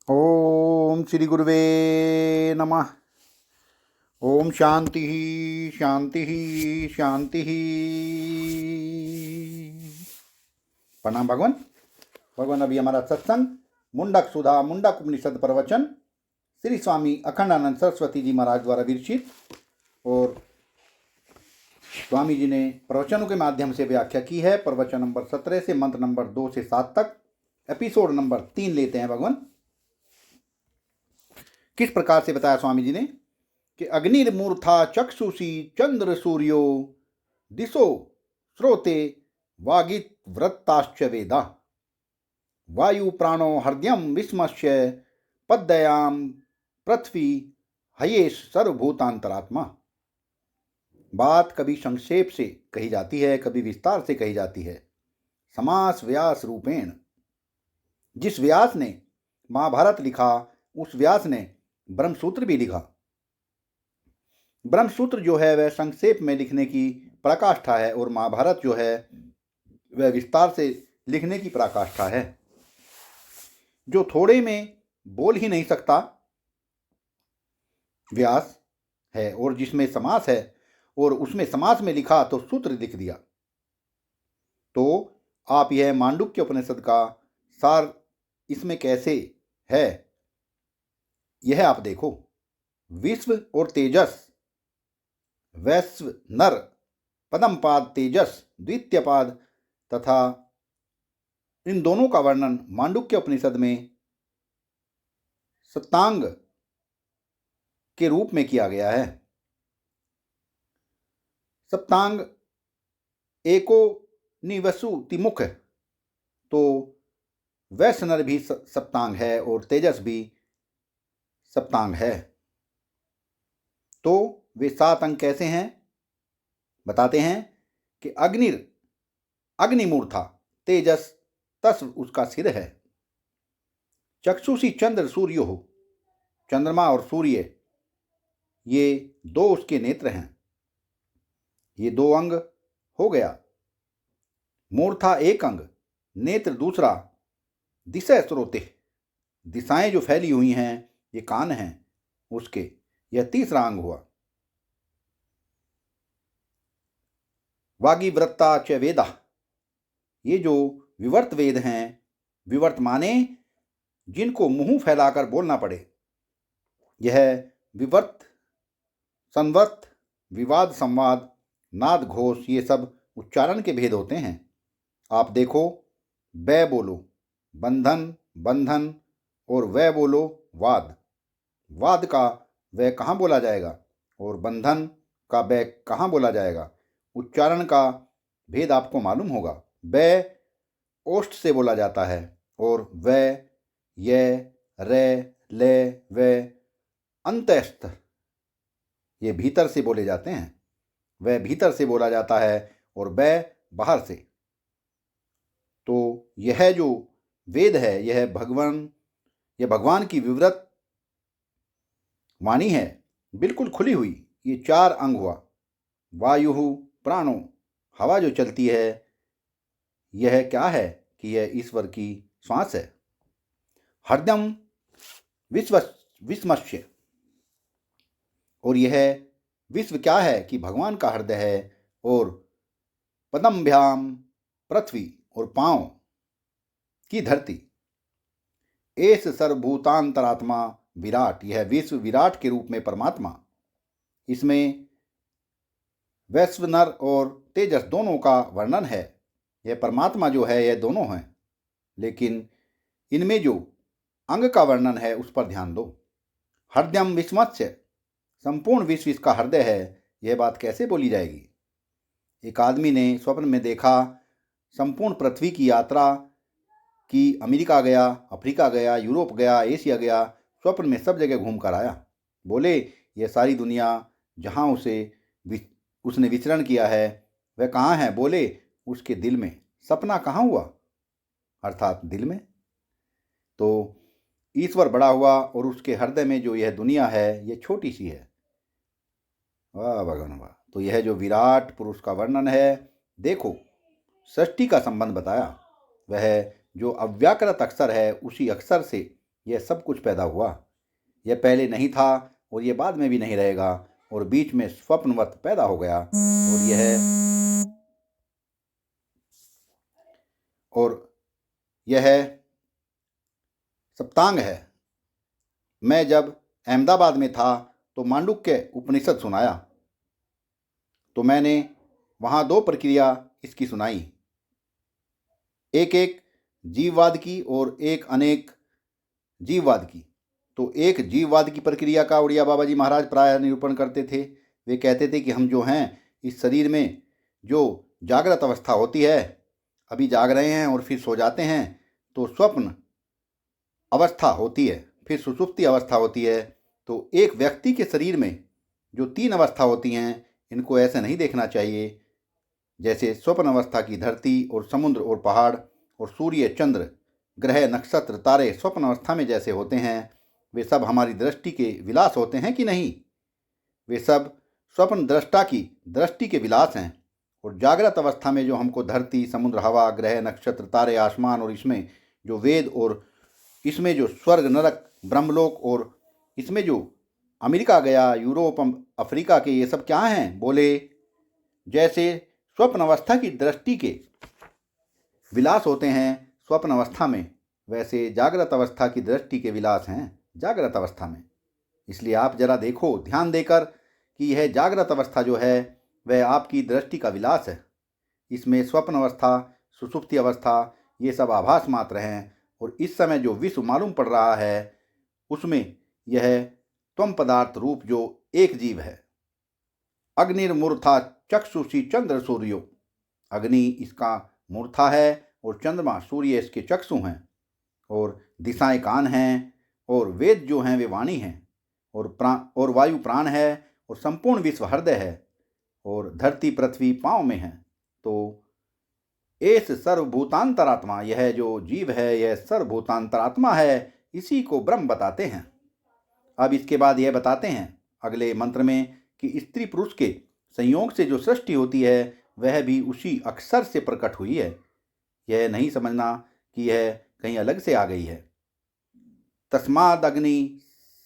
ओम श्री गुरुवे नमः। ओम शांति शांति शांति। प्रणाम भगवान। भगवान, अभी हमारा सत्संग मुंडक सुधा मुंडक उपनिषद प्रवचन श्री स्वामी अखंडानंद सरस्वती जी महाराज द्वारा विरचित, और स्वामी जी ने प्रवचनों के माध्यम से व्याख्या की है। प्रवचन नंबर 17 से मंत्र नंबर 2 से 7 तक, एपिसोड नंबर 3 लेते हैं भगवान। किस प्रकार से बताया स्वामी जी ने कि अग्निर्मूर्था चक्षुषी चंद्र सूर्यो दिशो श्रोते वागित वृत्ताश्च वेदा वायु प्राणो हृदयम विस्मश्य पद्दयाम पृथ्वी हयेश सर्वभूतांतरात्मा। बात कभी संक्षेप से कही जाती है, कभी विस्तार से कही जाती है। समास व्यास रूपेण। जिस व्यास ने महाभारत लिखा, उस व्यास ने ब्रह्मसूत्र भी लिखा। ब्रह्मसूत्र जो है वह संक्षेप में लिखने की पराकाष्ठा है, और महाभारत जो है वह विस्तार से लिखने की पराकाष्ठा है। जो थोड़े में बोल ही नहीं सकता व्यास है, और जिसमें समास है और उसमें समास में लिखा तो सूत्र लिख दिया। तो आप यह मांडुक्य उपनिषद का सार इसमें कैसे है यह आप देखो। विश्व और तेजस, वैश्व नर, पदम पाद तेजस द्वितीय पाद तथा इन दोनों का वर्णन मांडुक्य उपनिषद में सप्तांग के रूप में किया गया है। सप्तांग एको निवसु तिमुख, तो वैश्य नर भी सप्तांग है और तेजस भी सप्तांग है। तो वे 7 अंग कैसे हैं बताते हैं कि अग्निमूर्था तेजस, तस उसका सिर है। चक्षुषी चंद्र सूर्य हो, चंद्रमा और सूर्य ये 2 उसके नेत्र हैं। ये 2 अंग हो गया। मूर्था 1 अंग, नेत्र दूसरा। दिशा स्रोते, दिशाएं जो फैली हुई हैं ये कान हैं उसके, यह तीसरा अंग हुआ। वागीवृत्ता च वेदा, ये जो विवर्त वेद हैं, विवर्त माने जिनको मुंह फैलाकर बोलना पड़े। यह विवर्त, संवर्त, विवाद, संवाद, नाद, घोष, ये सब उच्चारण के भेद होते हैं। आप देखो, बै बोलो बंधन बंधन, और वै बोलो वाद। वाद का वै कहाँ बोला जाएगा और बंधन का बै कहाँ बोला जाएगा। उच्चारण का भेद आपको मालूम होगा। बै ओष्ठ से बोला जाता है और वै य रे ले वे अंतस्थ ये भीतर से बोले जाते हैं। वह भीतर से बोला जाता है और बै बाहर से। तो यह जो वेद है यह भगवान की विवृत वाणी है, बिल्कुल खुली हुई। ये 4 अंग हुआ। वायु प्राणो, हवा जो चलती है यह क्या है कि यह ईश्वर की श्वास है। हृदयम विस्मश्य, और यह विश्व क्या है कि भगवान का हृदय है। और पदम्भ्याम पृथ्वी, और पांव की धरती। एस सर्वभूतांतरात्मा विराट, यह विश्व विराट के रूप में परमात्मा। इसमें वैश्व नर और तेजस दोनों का वर्णन है। यह परमात्मा जो है यह दोनों हैं, लेकिन इनमें जो अंग का वर्णन है उस पर ध्यान दो। हृदयम विस्मत्स्य, संपूर्ण विश्व इसका हृदय है। यह बात कैसे बोली जाएगी। एक आदमी ने स्वप्न में देखा, संपूर्ण पृथ्वी की यात्रा की, अमेरिका गया, अफ्रीका गया, यूरोप गया, एशिया गया, स्वप्न में सब जगह घूम कर आया। बोले यह सारी दुनिया जहाँ उसने विचरण किया है वह कहाँ है। बोले उसके दिल में। सपना कहाँ हुआ, अर्थात दिल में। तो ईश्वर बड़ा हुआ और उसके हृदय में जो यह दुनिया है यह छोटी सी है। वाह भगवान वाह। तो यह जो विराट पुरुष का वर्णन है, देखो सृष्टि का संबंध बताया। वह जो अव्याकृत अक्षर है उसी अक्षर से यह सब कुछ पैदा हुआ। यह पहले नहीं था और यह बाद में भी नहीं रहेगा, और बीच में स्वप्नवत पैदा हो गया, और यह सप्तांग है। मैं जब अहमदाबाद में था तो मांडुक्य उपनिषद सुनाया, तो मैंने वहाँ 2 प्रक्रिया इसकी सुनाई, एक जीववाद की और एक अनेक जीववाद की। तो एक जीववाद की प्रक्रिया का उड़िया बाबा जी महाराज प्राय निरूपण करते थे। वे कहते थे कि हम जो हैं इस शरीर में जो जागृत अवस्था होती है, अभी जाग रहे हैं और फिर सो जाते हैं, तो स्वप्न अवस्था होती है, फिर सुषुप्ति अवस्था होती है। तो एक व्यक्ति के शरीर में जो 3 अवस्था होती हैं, इनको ऐसे नहीं देखना चाहिए जैसे स्वप्न अवस्था की धरती और समुद्र और पहाड़ और सूर्य चंद्र ग्रह नक्षत्र तारे स्वप्न अवस्था में जैसे होते हैं, वे सब हमारी दृष्टि के विलास होते हैं कि नहीं? वे सब स्वप्न दृष्टा की दृष्टि के विलास हैं। और जागृत अवस्था में जो हमको धरती, समुद्र, हवा, ग्रह, नक्षत्र, तारे, आसमान, और इसमें जो वेद, और इसमें जो स्वर्ग, नरक, ब्रह्मलोक, और इसमें जो अमेरिका गया, यूरोप, अफ्रीका के, ये सब क्या हैं? बोले जैसे स्वप्न अवस्था की दृष्टि के विलास होते हैं स्वप्न अवस्था में, वैसे जागृत अवस्था की दृष्टि के विलास हैं जागृत अवस्था में। इसलिए आप जरा देखो ध्यान देकर कि यह जागृत अवस्था जो है वह आपकी दृष्टि का विलास है। इसमें स्वप्न अवस्था, सुषुप्ति अवस्था, ये सब आभास मात्र हैं। और इस समय जो विश्व मालूम पड़ रहा है उसमें यह त्वम पदार्थ रूप जो एक जीव है। अग्निर्मूर्था चक्षुषी चंद्र सूर्यो, अग्नि इसका मूर्धा है और चंद्रमा सूर्य इसके चक्षु हैं, और दिशाएं कान हैं, और वेद जो हैं वे वाणी हैं, और वायु प्राण है, और संपूर्ण विश्व हृदय है, और धरती पृथ्वी पांव में है। तो एस सर्वभूतांतरात्मा, यह जो जीव है यह सर्वभूतांतरात्मा है, इसी को ब्रह्म बताते हैं। अब इसके बाद यह बताते हैं अगले मंत्र में कि स्त्री पुरुष के संयोग से जो सृष्टि होती है वह भी उसी अक्षर से प्रकट हुई है। यह नहीं समझना कि यह कहीं अलग से आ गई है। तस्माद अग्नि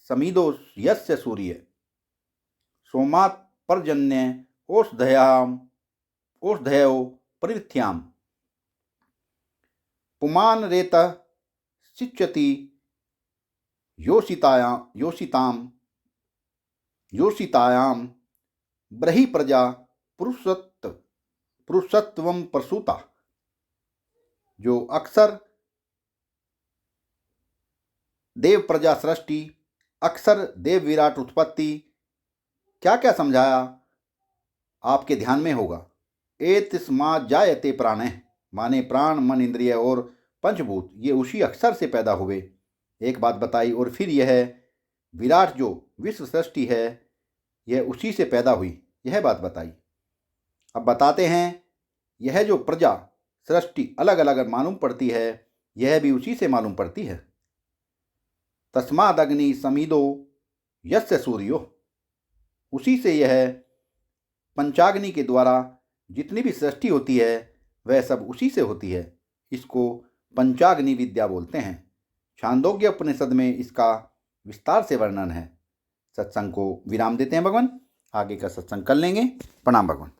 समीदो यस्य सूर्य सोमात् पर्जन्य ओषधयो प्रवृत्त्याम पुमान रेतः सिच्यति योषितायाम ब्रही प्रजा पुरुषत्वम प्रसूता। जो अक्सर देव प्रजा सृष्टि, अक्सर देव विराट उत्पत्ति, क्या क्या समझाया आपके ध्यान में होगा। एतस्मा जायते प्राणः, माने प्राण, मन, इंद्रिय और पंचभूत ये उसी अक्षर से पैदा हुए। एक बात बताई। और फिर यह विराट जो विश्व सृष्टि है यह उसी से पैदा हुई, यह बात बताई। अब बताते हैं यह जो प्रजा सृष्टि अलग अलग मालूम पड़ती है यह भी उसी से मालूम पड़ती है। तस्माद अग्नि समीदो यस्य सूर्यो, उसी से यह पंचाग्नि के द्वारा जितनी भी सृष्टि होती है वह सब उसी से होती है। इसको पंचाग्नि विद्या बोलते हैं। छांदोग्य उपनिषद में इसका विस्तार से वर्णन है। सत्संग को विराम देते हैं भगवान, आगे का सत्संग कर लेंगे। प्रणाम भगवान।